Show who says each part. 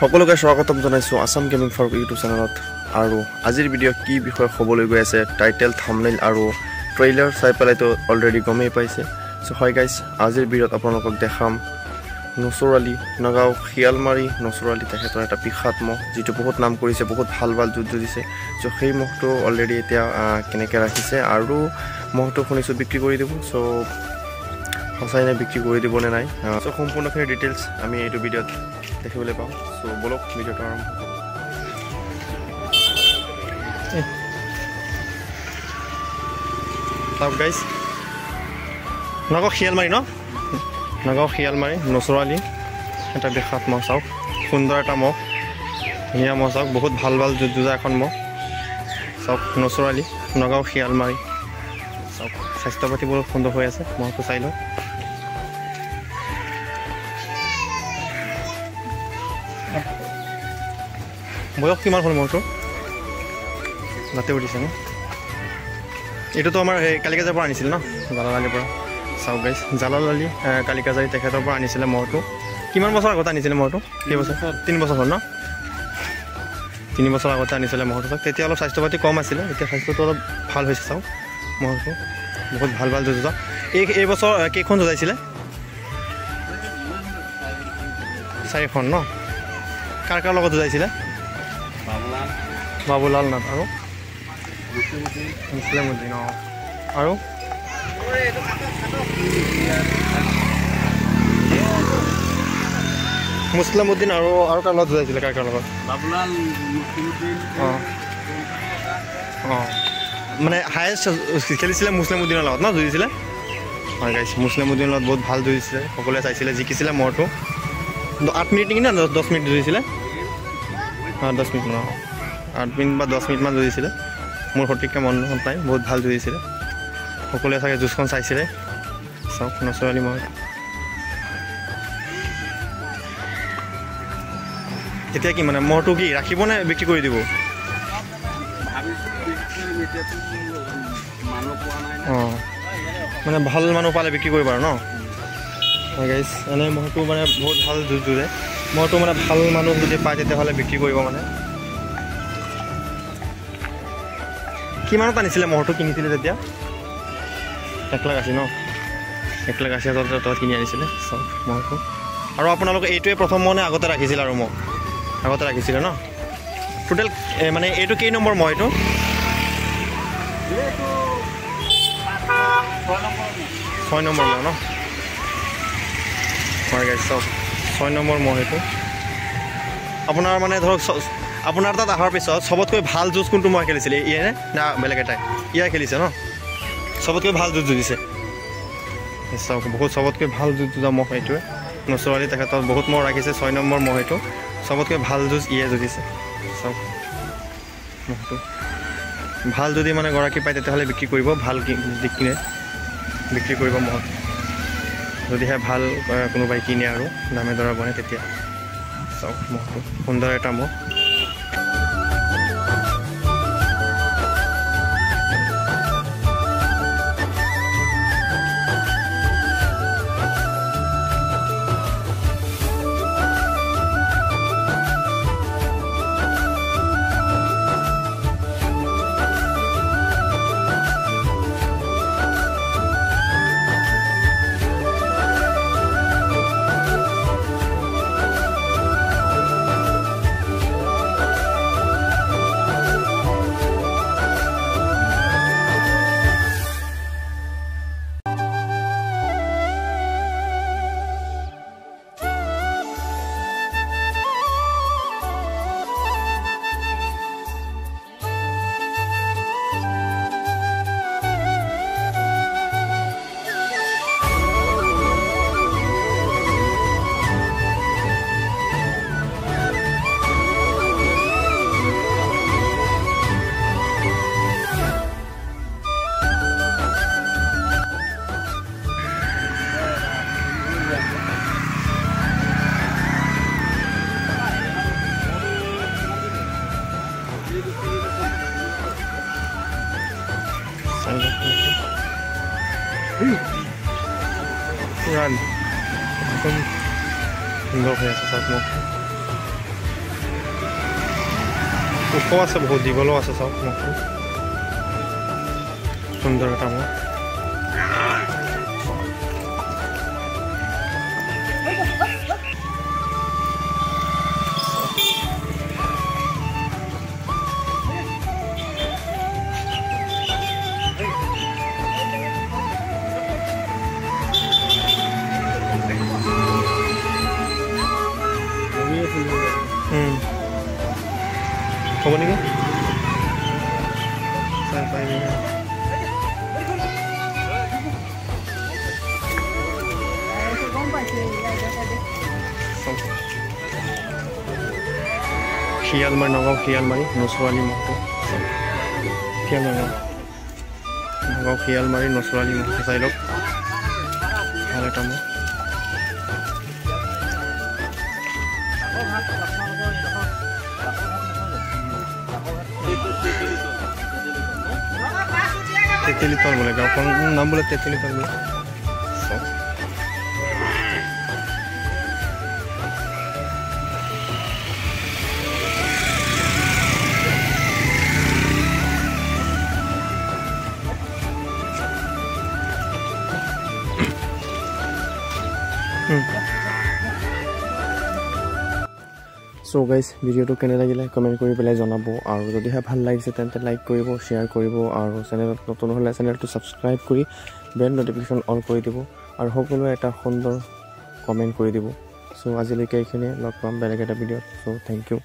Speaker 1: সকলোকে স্বাগতম জনাইছোঁ আসাম গেমিং ফৰ ইউটিউব চেনেলত। আৰু আজিৰ ভিডিঅ' কি বিষয়ে হ'বলৈ গৈ আছে টাইটেল থাম্বনেইল আৰু ট্ৰেইলাৰ চাই পেলাইতো অলৰেডি গমেই পাইছে। চ' হয় গাইজ, আজিৰ ভিডিঅ'ত আপোনালোকক দেখাম নচৰ আলী, নগাঁও শিয়ালমাৰী নচৰ আলী তেখেতৰ এটা বিখ্যাত মহ, যিটো বহুত নাম কৰিছে, বহুত ভাল ভাল যুদ্ধ দিছে। চ' সেই মহটো অলৰেডি এতিয়া কেনেকৈ ৰাখিছে আৰু মহটো শুনিছোঁ বিক্ৰী কৰি দিব। চ' সঁচাই নে বিক্ৰী কৰি দিবনে নাই, চ' সম্পূৰ্ণখিনি ডিটেইলছ আমি এইটো ভিডিঅ'ত দেখিবলৈ পাওঁ। চ' বলক ভিডিঅ'টো আৰম্ভ কৰোঁ। চাওক গাইজ, নগাঁও শিয়ালমাৰী নগাঁও শিয়ালমাৰী নচৰ আলী এটা বিখ্যাত মহ। চাওক সুন্দৰ এটা মহ, ধুনীয়া মহ। চাওক বহুত ভাল ভাল যুঁজা এখন মহ। চাওক নচৰ আলী নগাঁও শিয়ালমাৰী। চাওক স্বাস্থ্য পাতি বহুত সুন্দৰ হৈ আছে, মহটো চাই লওক। বয়স কিমান হ'ল মহটো? দাঁতে উঠিছে ন? এইটোতো আমাৰ এই কালিকাজাৰৰ পৰা আনিছিল ন, জালালালিৰ পৰা। চাওক গাইজ, জালালালি কালিকাজাৰী তেখেতৰ পৰা আনিছিলে মহটো। কিমান বছৰ আগতে আনিছিলে মহটো? কেইবছৰ? 3 বছৰ হ'ল ন? 3 বছৰ আগতে আনিছিলে মহটো। চাওক তেতিয়া অলপ স্বাস্থ্য পাতি কম আছিলে, এতিয়া স্বাস্থ্যটো অলপ ভাল হৈছে। চাওক মহটো বহুত ভাল ভাল যুঁজা। এই বছৰ কেইখন যুঁজাইছিলে? 4খন ন? কাৰ কাৰ লগত যুঁজাইছিলে? বাবুলাল নাথ আৰু মুছলিমউদ্দিন। অঁ, আৰু মুছলিমউদ্দিন আৰু কাৰ লগত যুঁজাইছিলে? কাৰ লগত? অঁ অঁ, মানে হায়েষ্ট খেলিছিলে মুছলিমউদ্দিনৰ লগত ন, যুঁজিছিলে? হয় গাইছ, মুছলিমউদ্দিনৰ লগত বহুত ভাল যুঁজিছিলে, সকলোৱে চাইছিলে, জিকিছিলে মহটো। 8 মিনিট নেকি না 10 মিনিট যুঁজিছিলে? অঁ 10 মিনিট মান, 8 মিনিট বা 10 মিনিটমান যুঁজিছিলে, মোৰ সঠিককৈ মনত নাই। বহুত ভাল যুঁজিছিলে, সকলোৱে চাগে যুঁজখন চাইছিলে। চাওক নচৰ আলী মহ। এতিয়া কি মানে মহটো কি ৰাখিবনে বিক্ৰী কৰি দিব? অঁ, মানে ভাল মানুহ পালে বিক্ৰী কৰিব আৰু ন? হয় গাইজ, এনেই মহটো মানে বহুত ভাল যুঁজ যুঁজে। মহটো মানে ভাল মানুহ যদি পায় তেতিয়াহ'লে বিক্ৰী কৰিব মানে। কিমানত আনিছিলে মহটো? কিনিছিলে তেতিয়া 1,80,000 ন? 1,80,000 টকাত কিনি আনিছিলে। চাওক মহটো। আৰু আপোনালোকে এইটোৱে প্ৰথম মহ নে আগতে ৰাখিছিলে? আৰু মহ আগতে ৰাখিছিলে ন? টোটেল মানে এইটো কেই নম্বৰ মহ? এইটো 6 নম্বৰ মহ ন? হয় গাইজ, চাওক 6 নম্বৰ মহ এইটো। আপোনাৰ মানে ধৰক আপোনাৰ তাত অহাৰ পিছত চবতকৈ ভাল যুঁজ কোনটো মহ খেলিছিলে? ইয়ে না বেলেগ এটাই? ইয়াই খেলিছে ন? চবতকৈ ভাল যুঁজ যুঁজিছে। চাওক বহুত চবতকৈ ভাল যুঁজ যুঁজা মহ এইটোৱে। নচৰ আলী তেখেতত বহুত মহ ৰাখিছে, 6 নম্বৰ মহ এইটো। চবতকৈ ভাল যুঁজ ইয়ে যুঁজিছে। চাওক মহটো ভাল যদি মানে গৰাকী পায় তেতিয়াহ'লে বিক্ৰী কৰিব, ভাল কিনে বিক্ৰী কৰিব মহটো। যদিহে ভাল কোনোবাই কিনে আৰু দামে দৰা বনে তেতিয়া। চাওক মহটো সুন্দৰ এটা মহ। Run. Không. Ngọc này sao một. ওখ আছে বহুত দীঘলো আছে চাওক মহটো সুন্দৰ এটা মহ হ'ব নেকি শিয়ালমাৰী নগাঁও শিয়ালমাৰী নচৰালি মহটো নগাঁও শিয়ালমাৰী নচৰালি মহটো চাই লওক ভাল এটা মহ তেতেলিতল বোলে গাঁওখনৰ নাম বোলে তেতেলিতল বোলে সো গাইজ ভিডিঅ'টো কেনে লাগিলে কমেণ্ট কৰি পেলাই জনাব আৰু যদিহে ভাল লাগিছে তেন্তে লাইক কৰিব শ্বেয়াৰ কৰিব আৰু চেনেলত নতুন হ'লে চেনেলটো ছাবস্ক্ৰাইব কৰি বেল ন'টিফিকেশ্যন অন কৰি দিব আৰু সকলোৱে এটা সুন্দৰ কমেণ্ট কৰি দিব সো আজিলৈকে এইখিনিয়ে লগ পাম বেলেগ এটা ভিডিঅ'ত সো থেংক ইউ